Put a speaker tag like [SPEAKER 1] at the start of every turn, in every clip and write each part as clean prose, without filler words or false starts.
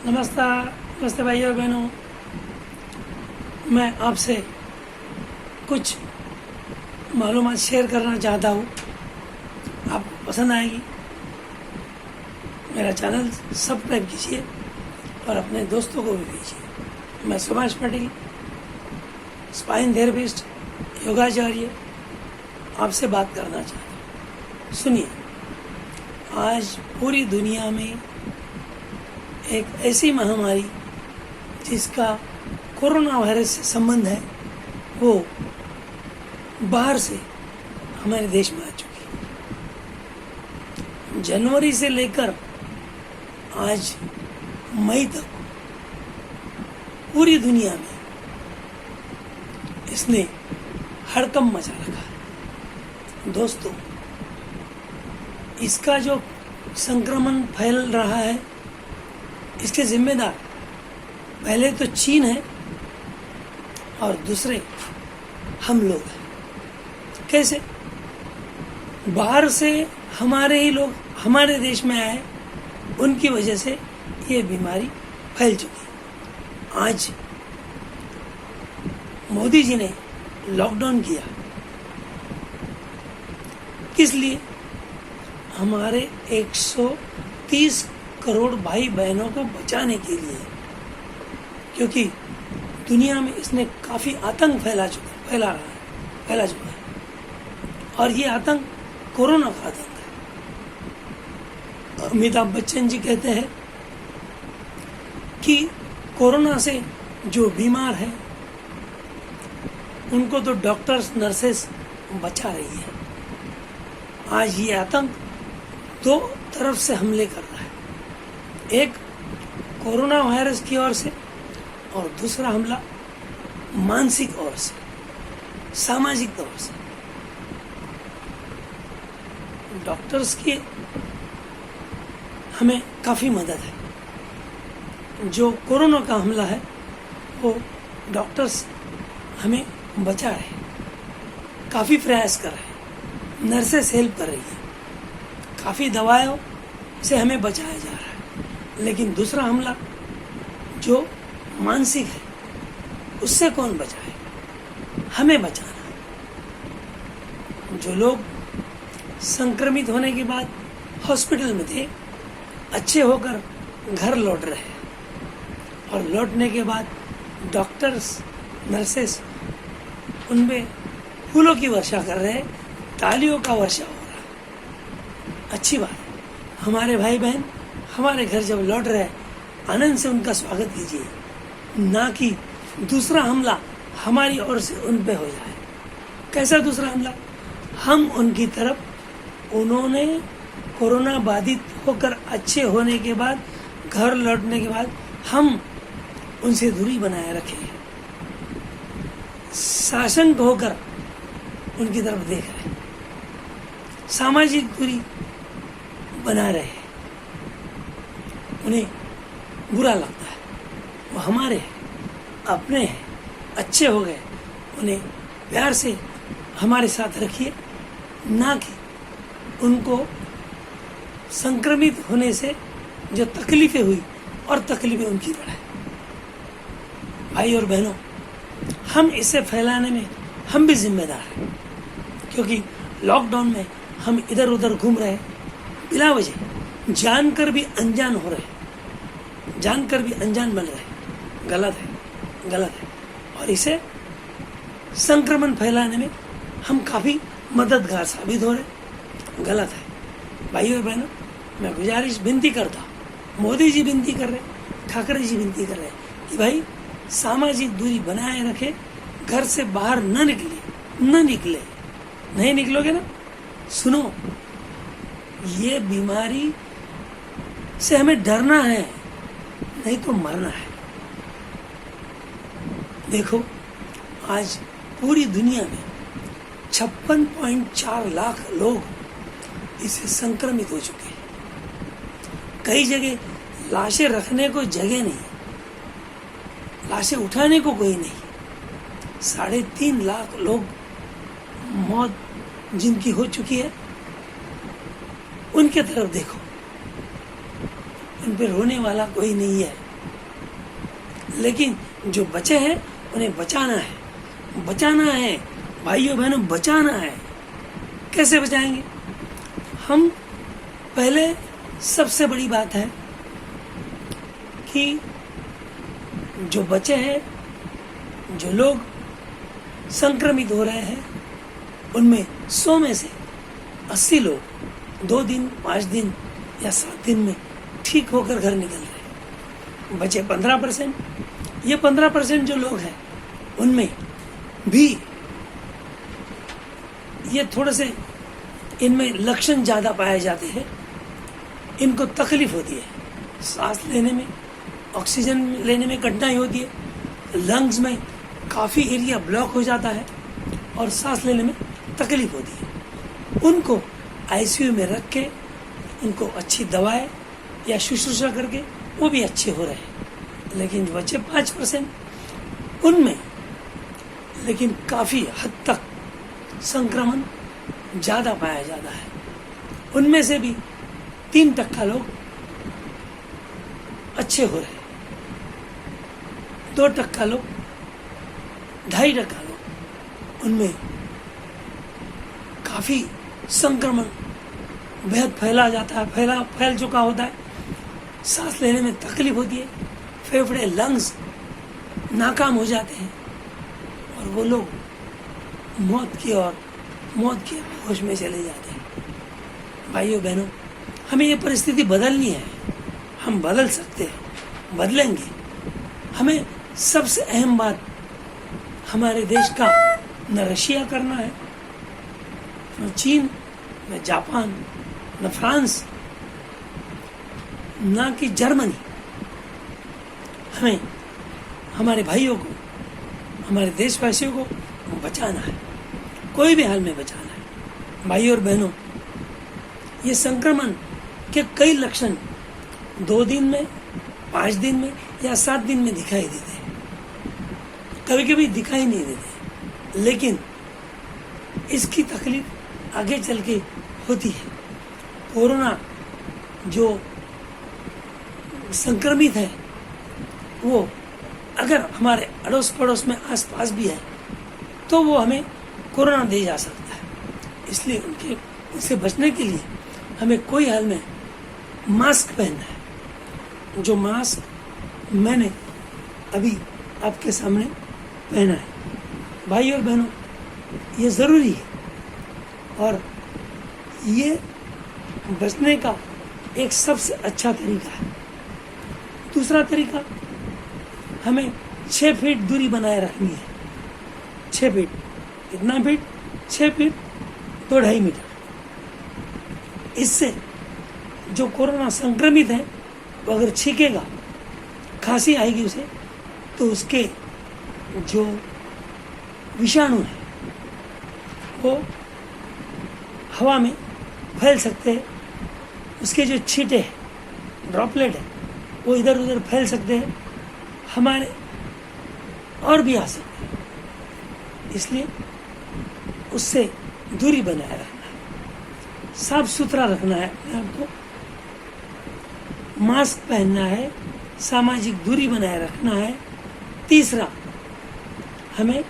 [SPEAKER 1] नमस्कार, नमस्ते भाई और बहनों। मैं आपसे कुछ मालूमात शेयर करना चाहता हूँ, आपको पसंद आएगी। मेरा चैनल सब्सक्राइब कीजिए और अपने दोस्तों को भी भेजिए। मैं सुभाष पटेल, स्पाइन थेरेपिस्ट, योगाचार्य, आपसे बात करना चाहता हूँ। सुनिए, आज पूरी दुनिया में एक ऐसी महामारी जिसका कोरोना वायरस से संबंध है, वो बाहर से हमारे देश में आ चुकी है। जनवरी से लेकर आज मई तक पूरी दुनिया में इसने हड़कंप मचा रखा है। दोस्तों, इसका जो संक्रमण फैल रहा है, इसके जिम्मेदार पहले तो चीन है और दूसरे हम लोग हैं। कैसे? बाहर से हमारे ही लोग हमारे देश में आए, उनकी वजह से ये बीमारी फैल चुकी है। आज मोदी जी ने लॉकडाउन किया, किस लिए? हमारे 130 करोड़ भाई बहनों को बचाने के लिए, क्योंकि दुनिया में इसने काफ़ी आतंक फैला चुका है और ये आतंक कोरोना का आतंक है। अमिताभ बच्चन जी कहते हैं कि कोरोना से जो बीमार है उनको तो डॉक्टर्स नर्सेस बचा रही है। आज ये आतंक दो तरफ से हमले कर रहा है, एक कोरोना वायरस की ओर से और दूसरा हमला मानसिक ओर से, सामाजिक तौर से। डॉक्टर्स की हमें काफ़ी मदद है। जो कोरोना का हमला है वो डॉक्टर्स हमें बचा रहे हैं, काफ़ी प्रयास कर रहे हैं, नर्सेस हेल्प कर रही है, काफ़ी दवाओं से हमें बचाया जा रहा है। लेकिन दूसरा हमला जो मानसिक है, उससे कौन बचाए? हमें बचाना है। जो लोग संक्रमित होने के बाद हॉस्पिटल में थे, अच्छे होकर घर लौट रहे हैं और लौटने के बाद डॉक्टर्स नर्सेस उनमें फूलों की वर्षा कर रहे हैं, तालियों का वर्षा हो रहा है। अच्छी बात है। हमारे भाई बहन हमारे घर जब लौट रहे हैं, आनंद से उनका स्वागत कीजिए, ना कि दूसरा हमला हमारी ओर से उन पे हो जाए। कैसा दूसरा हमला? हम उनकी तरफ, उन्होंने कोरोना बाधित होकर अच्छे होने के बाद, घर लौटने के बाद हम उनसे दूरी बनाए रखे हैं, साशंक होकर उनकी तरफ देख रहे हैं, सामाजिक दूरी बना रहे हैं। उन्हें बुरा लगता है, वो हमारे हैं, अपने हैं, अच्छे हो गए, उन्हें प्यार से हमारे साथ रखिए, ना कि उनको संक्रमित होने से जो तकलीफें हुई और तकलीफें उनकी बढ़ाए। भाई और बहनों, हम इसे फैलाने में हम भी जिम्मेदार हैं, क्योंकि लॉकडाउन में हम इधर उधर घूम रहे हैं, बिला वजह जानकर भी अनजान हो रहे हैं, जानकर भी अनजान बन रहे हैं। गलत है और इसे संक्रमण फैलाने में हम काफ़ी मददगार साबित हो रहे हैं। गलत है। भाई और बहनों, मैं गुजारिश विनती करता हूँ, मोदी जी विनती कर रहे हैं, ठाकरे जी विनती कर रहे हैं कि भाई सामाजिक दूरी बनाए रखे, घर से बाहर न निकले। नहीं निकलोगे ना, सुनो, ये बीमारी से हमें डरना है, नहीं तो मरना है। देखो, आज पूरी दुनिया में 56.4 लाख लोग इससे संक्रमित हो चुके हैं। कई जगह लाशें रखने को जगह नहीं, लाशें उठाने को कोई नहीं। 3.5 लाख लोग मौत जिनकी हो चुकी है, उनके तरफ देखो, उन पे रोने वाला कोई नहीं है। लेकिन जो बचे हैं उन्हें बचाना है भाइयों बहनों, बचाना है। कैसे बचाएंगे हम? पहले सबसे बड़ी बात है कि जो बचे हैं, जो लोग संक्रमित हो रहे हैं, उनमें 100 में से 80 लोग 2 दिन, 5 दिन या 7 दिन में ठीक होकर घर निकल रहे। बचे 15%। ये 15% जो लोग हैं उनमें भी ये थोड़े से इनमें लक्षण ज़्यादा पाए जाते हैं। इनको तकलीफ होती है, सांस लेने में, ऑक्सीजन लेने में कठिनाई होती है, लंग्स में काफ़ी एरिया ब्लॉक हो जाता है और सांस लेने में तकलीफ होती है। उनको आईसीयू में रख के उनको अच्छी दवाएं या शुश्रूषा करके वो भी अच्छे हो रहे हैं। लेकिन जो बचे 5% उनमें लेकिन काफ़ी हद तक संक्रमण ज़्यादा पाया जाता है। उनमें से भी 3% लोग अच्छे हो रहे हैं, 2% लोग, 2.5% लोग, उनमें काफ़ी संक्रमण बेहद फैला जाता है, फैल चुका होता है। सांस लेने में तकलीफ होती है, फेफड़े, लंग्स नाकाम हो जाते हैं और वो लोग मौत के होश में चले जाते हैं। भाइयों बहनों, हमें ये परिस्थिति बदलनी है। हम बदल सकते हैं, बदलेंगे। हमें सबसे अहम बात हमारे देश का न रशिया करना है, न चीन, न जापान, न फ्रांस, न कि जर्मनी। हमें हमारे भाइयों को, हमारे देशवासियों को बचाना है, कोई भी हाल में बचाना है। भाइयों और बहनों, ये संक्रमण के कई लक्षण 2 दिन में, 5 दिन में या 7 दिन में दिखाई देते हैं, कभी कभी दिखाई नहीं देते, लेकिन इसकी तकलीफ आगे चल के होती है। कोरोना जो संक्रमित है वो अगर हमारे अड़ोस पड़ोस में आस पास भी है तो वो हमें कोरोना दे जा सकता है। इसलिए उनसे बचने के लिए हमें कोई हाल में मास्क पहनना है। जो मास्क मैंने अभी आपके सामने पहना है। भाई और बहनों, ये ज़रूरी है और ये बचने का एक सबसे अच्छा तरीका है। दूसरा तरीका, हमें 6 फीट दूरी बनाए रखनी है। 6 फीट, कितना फीट? 6 feet 2.5 metre. इससे जो कोरोना संक्रमित है वो अगर छींकेगा, खांसी आएगी उसे, तो उसके जो विषाणु है वो हवा में फैल सकते हैं। उसके जो छींटे हैं, ड्रॉपलेट है, वो इधर उधर फैल सकते हैं, हमारे और भी आ सकते हैं। इसलिए उससे दूरी बनाए रखना है, साफ सुथरा रखना है अपने आप को, मास्क पहनना है, सामाजिक दूरी बनाए रखना है। तीसरा, हमें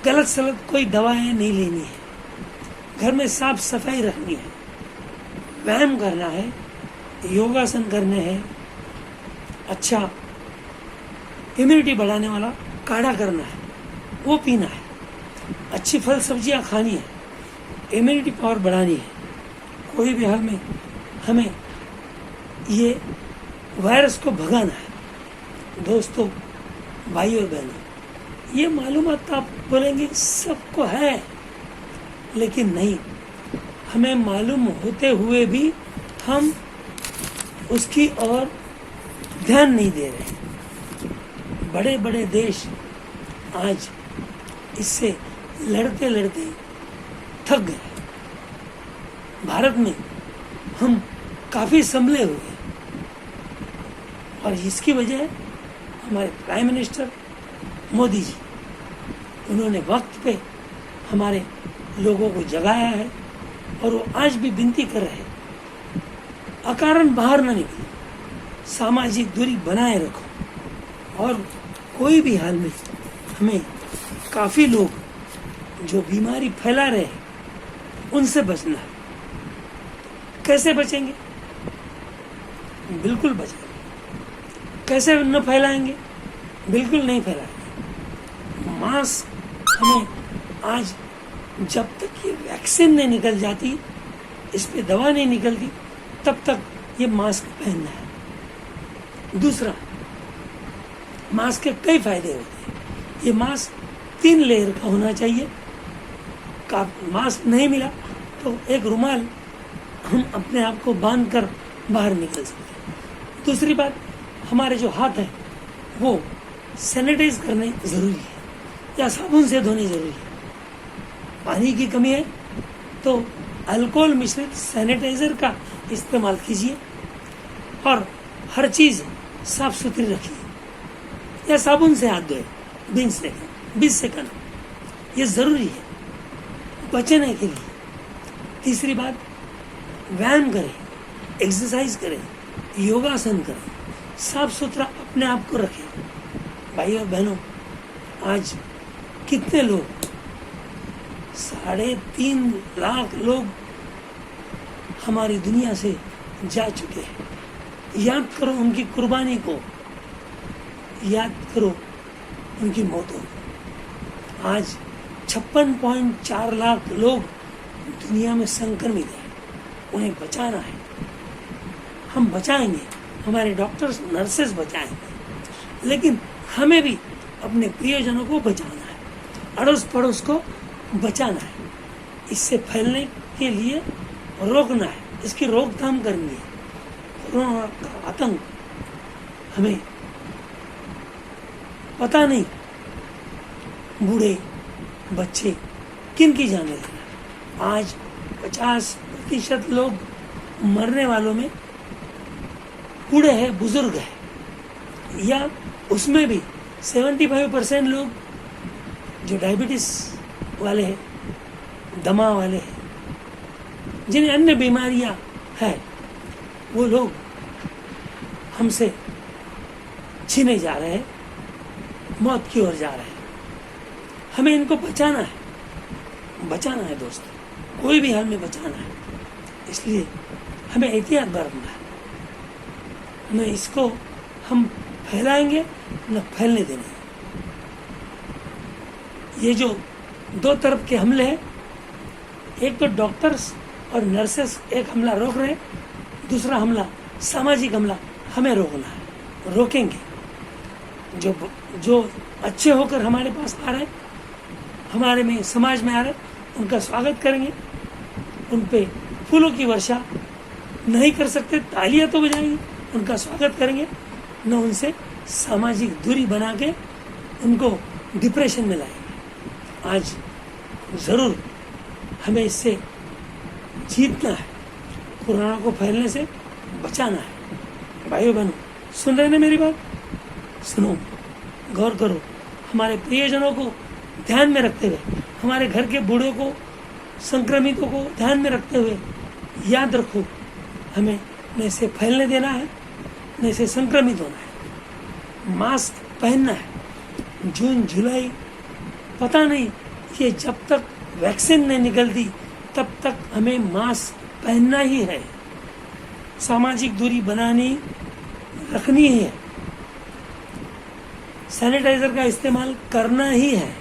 [SPEAKER 1] गलत सलत कोई दवाएं नहीं लेनी है, घर में साफ सफाई रखनी है, व्यायाम करना है, योगासन करने हैं, अच्छा इम्यूनिटी बढ़ाने वाला काढ़ा करना है, वो पीना है, अच्छी फल सब्जियां खानी है, इम्यूनिटी पावर बढ़ानी है। कोई भी हाल में हमें ये वायरस को भगाना है। दोस्तों, भाई और बहनों, ये मालूमात आप बोलेंगे सबको है, लेकिन नहीं, हमें मालूम होते हुए भी हम उसकी ओर ध्यान नहीं दे रहे। बड़े बड़े देश आज इससे लड़ते लड़ते थक गए। भारत में हम काफ़ी संभले हुए हैं और इसकी वजह हमारे प्राइम मिनिस्टर मोदी जी, उन्होंने वक्त पे हमारे लोगों को जगाया है और वो आज भी विनती कर रहे हैं, अकारण बाहर न निकलो, सामाजिक दूरी बनाए रखो और कोई भी हाल में हमें काफ़ी लोग जो बीमारी फैला रहे हैं उनसे बचना है। कैसे बचेंगे? बिल्कुल बचेंगे। कैसे न फैलाएंगे? बिल्कुल नहीं फैलाएंगे। मास्क हमें आज, जब तक ये वैक्सीन नहीं निकल जाती, इस पे दवा नहीं निकलती, तब तक ये मास्क पहनना है। दूसरा, मास्क के कई फायदे होते हैं। ये मास्क 3 लेयर का होना चाहिए। मास्क नहीं मिला तो एक रुमाल हम अपने आप को बांध कर बाहर निकल सकते हैं। दूसरी बात, हमारे जो हाथ हैं वो सैनिटाइज करने ज़रूरी है या साबुन से धोने ज़रूरी है। पानी की कमी है तो अल्कोहल मिश्रित सैनिटाइजर का इस्तेमाल कीजिए और हर चीज़ साफ सुथरी रखिए या साबुन से हाथ धोए 20 सेकंड। ये ज़रूरी है बचने के लिए। तीसरी बात, व्यायाम करें, एक्सरसाइज करें, योगासन करें, साफ सुथरा अपने आप को रखें। भाइयों और बहनों, आज कितने लोग, 3.5 लाख लोग हमारी दुनिया से जा चुके हैं। याद करो उनकी कुर्बानी को, याद करो उनकी मौतों को। आज 56.4 लाख लोग दुनिया में संक्रमित हैं। उन्हें बचाना है। हम बचाएंगे, हमारे डॉक्टर्स नर्सेस बचाएंगे, लेकिन हमें भी अपने प्रियजनों को बचाना है, अड़ोस पड़ोस को बचाना है। इससे फैलने के लिए रोकना है, इसकी रोकथाम करनी है। कोरोना का आतंक हमें पता नहीं बूढ़े बच्चे किन की जाने लगे। आज 50% लोग मरने वालों में बूढ़े हैं, बुजुर्ग हैं, या उसमें भी 75% लोग जो डायबिटीज वाले हैं, दमा वाले हैं, जिन्हें अन्य बीमारियां हैं, वो लोग हमसे छीने जा रहे हैं, मौत की ओर जा रहे हैं। हमें इनको बचाना है दोस्तों, कोई भी हाल में बचाना है। इसलिए हमें एहतियात बरतना है। न इसको हम फैलाएंगे न फैलने देंगे। ये जो 2 तरफ के हमले हैं, एक तो डॉक्टर्स और नर्सेस एक हमला रोक रहे हैं, दूसरा हमला सामाजिक हमला हमें रोकना है। रोकेंगे। जो अच्छे होकर हमारे पास आ रहे हैं, हमारे में समाज में आ रहे हैं, उनका स्वागत करेंगे। उन पे फूलों की वर्षा नहीं कर सकते, तालियां तो बजाएंगे, उनका स्वागत करेंगे। न उनसे सामाजिक दूरी बना के उनको डिप्रेशन में लाएंगे। आज ज़रूर हमें इससे जीतना है, कोरोना को फैलने से बचाना है। भाइयों बहनों, सुन रहे ना मेरी बात? सुनो, गौर करो। हमारे प्रियजनों को ध्यान में रखते हुए, हमारे घर के बूढ़ों को, संक्रमितों को ध्यान में रखते हुए याद रखो, हमें न इसे फैलने देना है, न इसे संक्रमित होना है। मास्क पहनना है। जून जुलाई पता नहीं, ये जब तक वैक्सीन नहीं निकलती तब तक हमें मास्क पहनना ही है। सामाजिक दूरी बनानी रखनी है। सैनिटाइजर का इस्तेमाल करना ही है।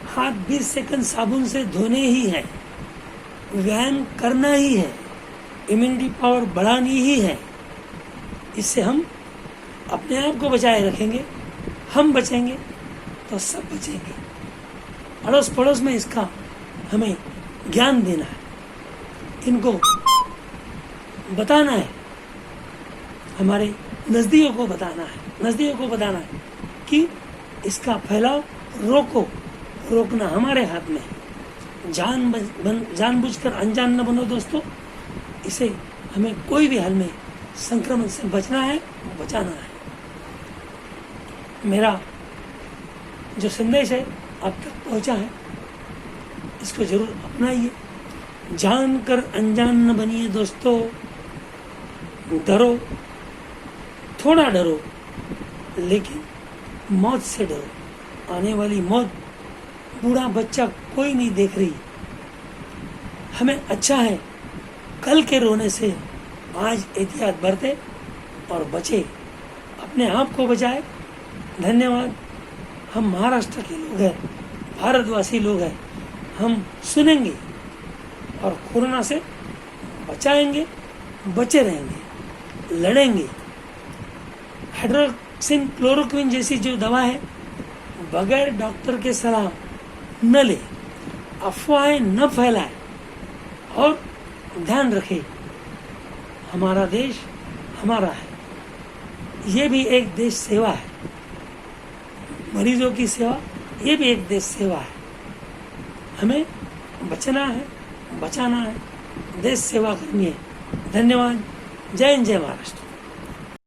[SPEAKER 1] हाथ 20 सेकंड साबुन से धोने ही है। व्यायाम करना ही है। इम्यूनिटी पावर बढ़ानी ही है। इससे हम अपने आप को बचाए रखेंगे। हम बचेंगे तो सब बचेंगे। अड़ोस पड़ोस में इसका हमें ज्ञान देना है, इनको बताना है, हमारे नज़दीकों को बताना है कि इसका फैलाव रोकना हमारे हाथ में है। जानबूझकर अनजान न बनो दोस्तों। इसे हमें कोई भी हाल में संक्रमण से बचना है, बचाना है। मेरा जो संदेश है आप तक पहुंचा है, इसको जरूर अपनाइए। जानकर अनजान न बनिए दोस्तों। डरो, थोड़ा डरो, लेकिन मौत से डरो। आने वाली मौत बूढ़ा बच्चा कोई नहीं देख रही। हमें अच्छा है कल के रोने से आज एहतियात बरते और बचे, अपने आप को बचाए। धन्यवाद। हम महाराष्ट्र के लोग हैं, भारतवासी लोग हैं, हम सुनेंगे और कोरोना से बचाएंगे, बचे रहेंगे, लड़ेंगे। हाइड्रोक्सिन क्लोरोक्विन जैसी जो दवा है, बगैर डॉक्टर के सलाह न ले, अफवाहें न फैलाए और ध्यान रखें, हमारा देश हमारा है। ये भी एक देश सेवा है, मरीजों की सेवा, ये भी एक देश सेवा है। हमें बचना है, बचाना है, देश सेवा करनी है। धन्यवाद। जय हिंद, जय महाराष्ट्र।